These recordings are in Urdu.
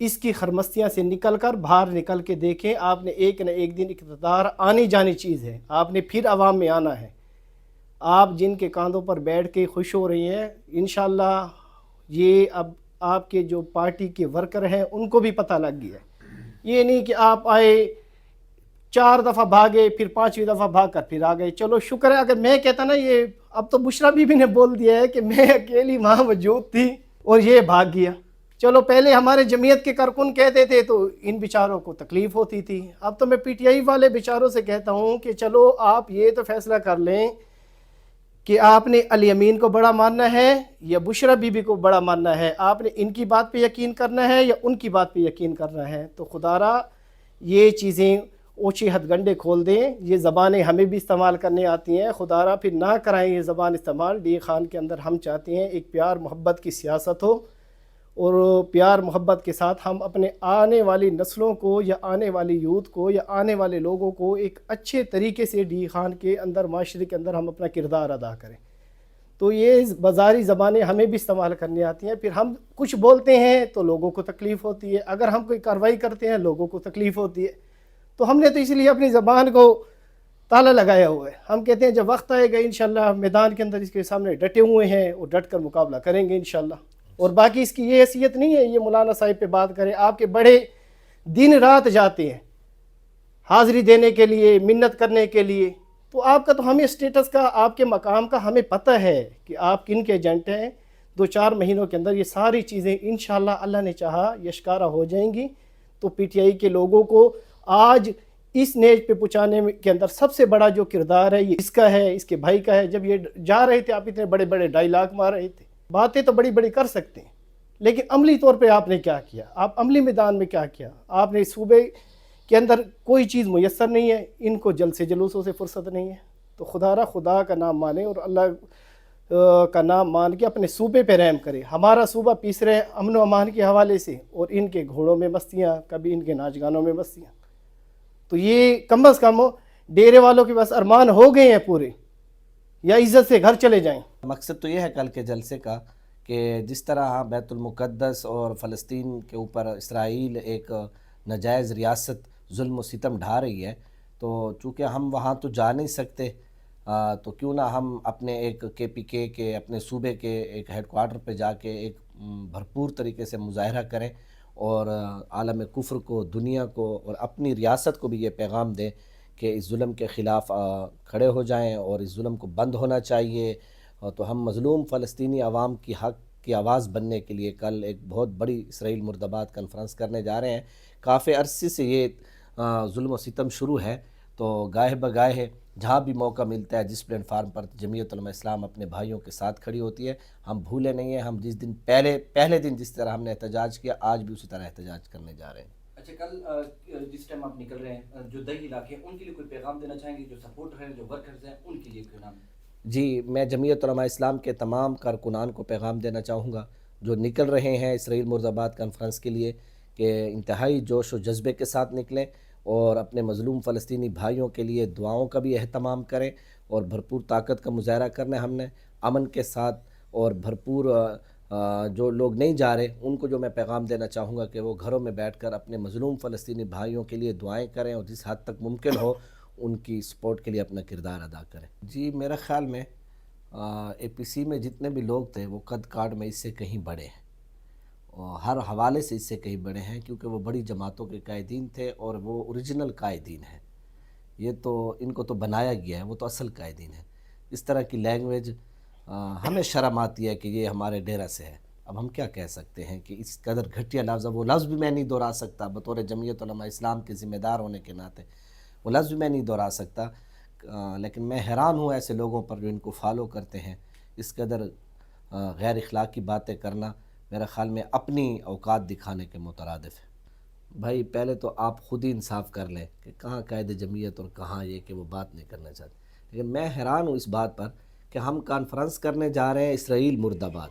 اس کی خرمستیاں سے نکل کر باہر نکل کے دیکھیں. آپ نے ایک نہ ایک دن اقتدار آنی جانی چیز ہے. آپ نے پھر عوام میں آنا ہے. آپ جن کے کاندھوں پر بیٹھ کے خوش ہو رہی ہیں, انشاءاللہ یہ اب آپ کے جو پارٹی کے ورکر ہیں ان کو بھی پتہ لگ گیا ہے. یہ نہیں کہ آپ آئے 4 دفعہ بھاگے پھر 5ویں دفعہ بھاگ کر پھر آ گئے. چلو شکر ہے, اگر میں کہتا نا, یہ اب تو بشرا بی بی نے بول دیا ہے کہ میں اکیلی وہاں موجود تھی اور یہ بھاگ گیا. چلو پہلے ہمارے جمعیت کے کارکن کہتے تھے تو ان بیچاروں کو تکلیف ہوتی تھی. اب تو میں پی ٹی آئی والے بیچاروں سے کہتا ہوں کہ چلو آپ یہ تو فیصلہ کر لیں کہ آپ نے علی امین کو بڑا ماننا ہے یا بشرا بی بی کو بڑا ماننا ہے. آپ نے ان کی بات پہ یقین کرنا ہے یا ان کی بات پہ یقین کرنا ہے. تو خدا را یہ چیزیں اوچھے ہتھ گنڈے کھول دیں. یہ زبانیں ہمیں بھی استعمال کرنے آتی ہیں, خدا را پھر نہ کرائیں یہ زبان استعمال. ڈی خان کے اندر ہم چاہتے ہیں ایک پیار محبت کی سیاست ہو, اور پیار محبت کے ساتھ ہم اپنے آنے والی نسلوں کو یا آنے والی یوتھ کو یا آنے والے لوگوں کو ایک اچھے طریقے سے ڈی خان کے اندر, معاشرے کے اندر ہم اپنا کردار ادا کریں. تو یہ بازاری زبانیں ہمیں بھی استعمال کرنی آتی ہیں. پھر ہم کچھ بولتے ہیں تو لوگوں کو تکلیف ہوتی ہے, اگر ہم کوئی کارروائی کرتے ہیں لوگوں کو تکلیف ہوتی ہے. تو ہم نے تو اس لیے اپنی زبان کو تالا لگایا ہوا ہے. ہم کہتے ہیں جب وقت آئے گا انشاءاللہ میدان کے اندر اس کے سامنے ڈٹے ہوئے ہیں اور ڈٹ کر مقابلہ کریں گے انشاءاللہ. اور باقی اس کی یہ حیثیت نہیں ہے یہ مولانا صاحب پہ بات کریں. آپ کے بڑے دن رات جاتے ہیں حاضری دینے کے لیے, منت کرنے کے لیے. تو آپ کا تو ہمیں اسٹیٹس کا, آپ کے مقام کا ہمیں پتہ ہے کہ آپ کن کے ایجنٹ ہیں. 2-4 مہینوں کے اندر یہ ساری چیزیں انشاءاللہ اللہ نے چاہا یشکارا ہو جائیں گی. تو پی ٹی آئی کے لوگوں کو آج اس نیج پہ پہنچانے کے اندر سب سے بڑا جو کردار ہے یہ اس کا ہے, اس کے بھائی کا ہے. جب یہ جا رہے تھے آپ اتنے بڑے بڑے ڈائیلاگ مار رہے تھے. باتیں تو بڑی بڑی کر سکتے ہیں لیکن عملی طور پہ آپ نے کیا کیا, آپ عملی میدان میں کیا کیا. آپ نے صوبے کے اندر کوئی چیز میسر نہیں ہے. ان کو جلد سے جلوسوں سے فرصت نہیں ہے. تو خدا کا نام مانیں اور اللہ کا نام مان کے اپنے صوبے پہ رحم کرے. ہمارا صوبہ پیس رہے امن و امان کے حوالے سے, اور ان کے گھوڑوں میں مستیاں, کبھی ان کے ناچ گانوں میں مستیاں. تو یہ کم از کم ڈیرے والوں کے بس ارمان ہو گئے ہیں پورے, یا عزت سے گھر چلے جائیں. مقصد تو یہ ہے کل کے جلسے کا کہ جس طرح بیت المقدس اور فلسطین کے اوپر اسرائیل ایک ناجائز ریاست ظلم و ستم ڈھا رہی ہے, تو چونکہ ہم وہاں تو جا نہیں سکتے, تو کیوں نہ ہم اپنے ایک KPK کے اپنے صوبے کے ایک ہیڈ کوارٹر پہ جا کے ایک بھرپور طریقے سے مظاہرہ کریں اور عالم کفر کو, دنیا کو اور اپنی ریاست کو بھی یہ پیغام دیں کہ اس ظلم کے خلاف کھڑے ہو جائیں اور اس ظلم کو بند ہونا چاہیے. تو ہم مظلوم فلسطینی عوام کی حق کی آواز بننے کے لیے کل ایک بہت بڑی اسرائیل مرد آباد کانفرنس کرنے جا رہے ہیں. کافی عرصے سے یہ ظلم و ستم شروع ہے, تو گاہے بگاہے جہاں بھی موقع ملتا ہے, جس پلیٹ فارم پر جمعیت علماء اسلام اپنے بھائیوں کے ساتھ کھڑی ہوتی ہے, ہم بھولے نہیں ہیں. ہم جس دن پہلے دن جس طرح ہم نے احتجاج کیا, آج بھی اسی طرح احتجاج کرنے جا رہے ہیں. اچھا, کل جس ٹائم آپ نکل رہے ہیں جو دیہی علاقے ہیں ان کے لیے کوئی پیغام دینا چاہیں گے, جو سپورٹر ہیں, جو ورکرز ہیں, ان کے لیے کوئی نام؟ جی, میں جمعیت علماء اسلام کے تمام کارکنان کو پیغام دینا چاہوں گا جو نکل رہے ہیں اسرائیل مرد آباد کانفرنس کے لیے کہ انتہائی جوش و جذبے کے ساتھ نکلیں اور اپنے مظلوم فلسطینی بھائیوں کے لیے دعاؤں کا بھی اہتمام کریں اور بھرپور طاقت کا مظاہرہ کرنا ہے ہم نے امن کے ساتھ. اور بھرپور جو لوگ نہیں جا رہے ان کو جو میں پیغام دینا چاہوں گا کہ وہ گھروں میں بیٹھ کر اپنے مظلوم فلسطینی بھائیوں کے لیے دعائیں کریں اور جس حد تک ممکن ہو ان کی سپورٹ کے لیے اپنا کردار ادا کریں. جی, میرا خیال میں APC میں جتنے بھی لوگ تھے وہ قد کاٹ میں اس سے کہیں بڑے ہیں, اور ہر حوالے سے اس سے کہیں بڑے ہیں, کیونکہ وہ بڑی جماعتوں کے قائدین تھے اور وہ اوریجنل قائدین ہیں. یہ تو ان کو تو بنایا گیا ہے, وہ تو اصل قائدین ہیں. اس طرح کی لینگویج ہمیں شرم آتی ہے کہ یہ ہمارے ڈیرہ سے ہے. اب ہم کیا کہہ سکتے ہیں کہ اس قدر گھٹیا لفظ, وہ لفظ بھی میں نہیں دہرا سکتا بطور جمعیت علماء اسلام کے ذمہ دار ہونے کے ناطے, وہ لفظ بھی میں نہیں دہرا سکتا. لیکن میں حیران ہوں ایسے لوگوں پر جو ان کو فالو کرتے ہیں. اس قدر غیر اخلاقی باتیں کرنا میرا خیال میں اپنی اوقات دکھانے کے مترادف ہے. بھائی, پہلے تو آپ خود ہی انصاف کر لیں کہ کہاں قائد جمعیت اور کہاں یہ کہ وہ بات نہیں کرنا چاہتے. لیکن میں حیران ہوں اس بات پر کہ ہم کانفرنس کرنے جا رہے ہیں اسرائیل مرد آباد,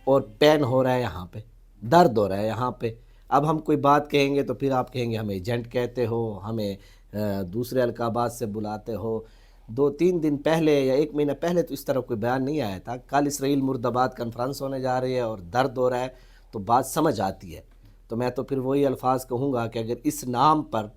اور پین ہو رہا ہے یہاں پہ, درد ہو رہا ہے یہاں پہ. اب ہم کوئی بات کہیں گے تو پھر آپ کہیں گے ہمیں ایجنٹ کہتے ہو, ہمیں دوسرے القابات سے بلاتے ہو. 2-3 دن پہلے یا 1 مہینہ پہلے تو اس طرح کوئی بیان نہیں آیا تھا. کل اسرائیل مرد آباد کانفرنس ہونے جا رہی ہے اور درد ہو رہا ہے تو بات سمجھ آتی ہے. تو میں تو پھر وہی الفاظ کہوں گا کہ اگر اس نام پر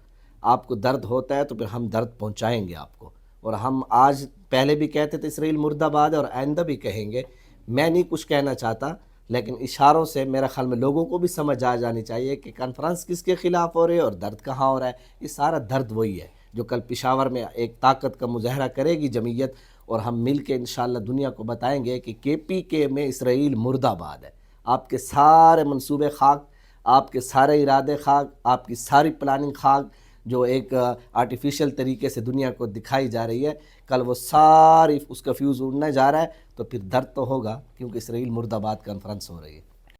آپ کو درد ہوتا ہے تو پھر ہم درد پہنچائیں گے آپ کو. اور ہم آج پہلے بھی کہتے تھے اسرائیل مرد آباد ہے اور آئندہ بھی کہیں گے. میں نہیں کچھ کہنا چاہتا لیکن اشاروں سے میرا خیال میں لوگوں کو بھی سمجھ آ جانی چاہیے کہ کانفرنس کس کے خلاف ہو رہی ہے اور درد کہاں ہو رہا ہے. یہ سارا درد وہی ہے جو کل پشاور میں ایک طاقت کا مظاہرہ کرے گی جمعیت, اور ہم مل کے انشاءاللہ دنیا کو بتائیں گے کہ KPK میں اسرائیل مرد آباد ہے. آپ کے سارے منصوبے خاک, آپ کے سارے ارادے خاک, آپ کی ساری پلاننگ خاک جو ایک آرٹیفیشل طریقے سے دنیا کو دکھائی جا رہی ہے, کل وہ ساری اس کا فیوز اڑنے جا رہا ہے. تو پھر درد تو ہوگا کیونکہ اسرائیل مرد آباد کانفرنس ہو رہی ہے.